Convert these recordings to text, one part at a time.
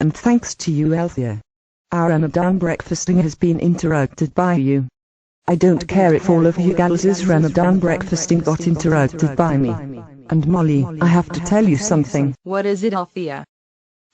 And thanks to you, Althea. Our Ramadan breakfasting has been interrupted by you. I don't care if all of you gals' Ramadan breakfasting got interrupted by me. And Molly, I have to tell you something. What is it, Althea?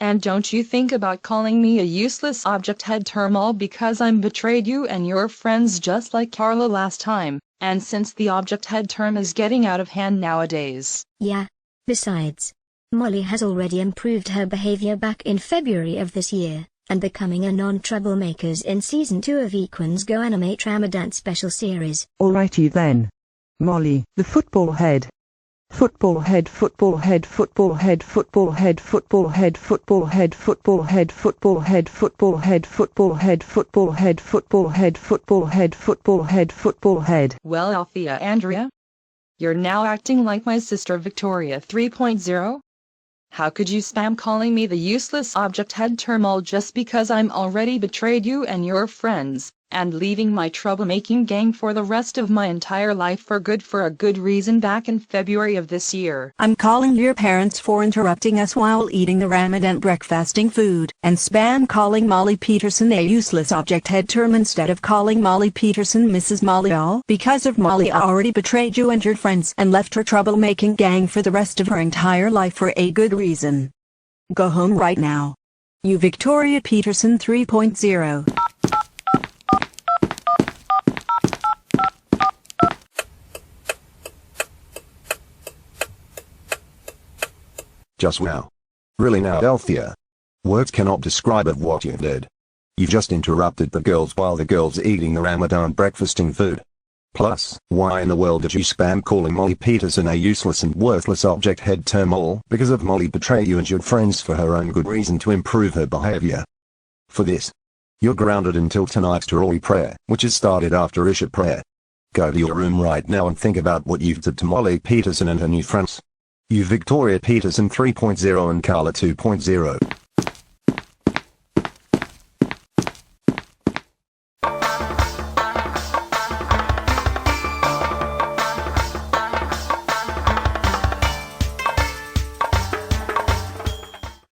And don't you think about calling me a useless object head term all because I'm betrayed you and your friends just like Carla last time, and since the object head term is getting out of hand nowadays. Yeah. Besides, Molly has already improved her behavior back in February of this year, and becoming a non-troublemakers in Season 2 of Equans Go Animate Ramadan Special Series. Alrighty then. Molly, the football head. Football head, football head, football head, football head, football head, football head, football head, football head, football head, football head, football head, football head, football head, football head, football head. Well, Althea Andrea? You're now acting like my sister Victoria 3.0? How could you spam calling me the useless object head term all just because I'm already betrayed you and your friends, and leaving my troublemaking gang for the rest of my entire life for good for a good reason back in February of this year? I'm calling your parents for interrupting us while eating the Ramadan breakfasting food, and spam calling Molly Peterson a useless object head term instead of calling Molly Peterson Mrs. Molly all because of Molly already betrayed you and your friends and left her troublemaking gang for the rest of her entire life for a good reason. Go home right now. You Victoria Peterson 3.0. Just wow. Really now, Althea. Words cannot describe of what you did. You've just interrupted the girls while the girls are eating the Ramadan breakfasting food. Plus, why in the world did you spam calling Molly Peterson a useless and worthless object head term all because of Molly betrayed you and your friends for her own good reason to improve her behavior? For this, you're grounded until tonight's Tarawih prayer, which is started after Isha prayer. Go to your room right now and think about what you've did to Molly Peterson and her new friends. You Victoria Peterson 3.0 and Carla 2.0.